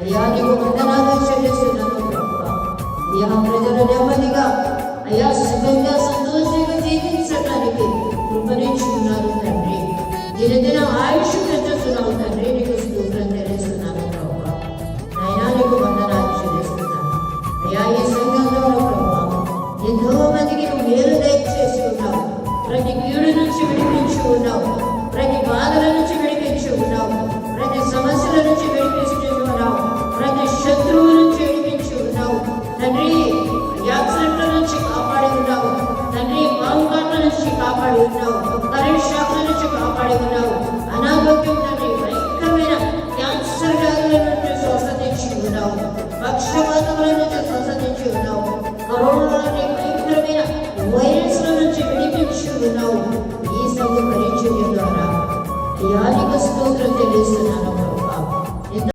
అయ్యా నీకు వందనాలు చెల్లిస్తున్నాను ప్రభువా. అయ్యా ప్రజలు నెమ్మదిగా అయ్యా సుఖంగా సంతోషంగా జీవించడానికి కృపణించుకున్నారు తండ్రి. దినదిన ఆయుష్ పెంచుతున్నావు తండ్రి. నీకు స్తోత్రం చెల్లిస్తున్నాను ప్రభువా. నాయనా నీకు వందనాలు చెల్లిస్తున్నాను. అయ్యా ఈ సంఘంలో ప్రభువా ఎంతో మందికి నువ్వు మేలు దయచేసి ఉన్నావు. ప్రతి కీడు నుంచి విడిపించి ఉన్నావు. ప్రతి బాధల నుంచి విడిపించి ఉన్నావు. ప్రతి సమస్యల నుంచి విడిపించి ఉన్నావు. ప్రతి శత్రువు నుంచి విడిపించి ఉన్నావు తండ్రి. యాక్సిడెంట్ల నుంచి కాపాడి ఉన్నావు తండ్రి. పాముకాట్ల నుంచి కాపాడి ఉన్నావు. కరెంట్ షాక్ల నుంచి కాపాడి ఉన్నావు. అనారోగ్యం తండ్రి భయంకరమైన క్యాన్సర్ వ్యాధుల నుంచి స్వస్థతించి ఉన్నావు. పక్షపాతముల నుంచి స్వస్థతించి ఉన్నావు. కరోనా భయంకరమైన వైరస్ల నుంచి విడిపించి ఉన్నావు. ఈ సభ పరిచయం ద్వారా యానికి స్తోత్రం చెల్లిస్తున్నాను.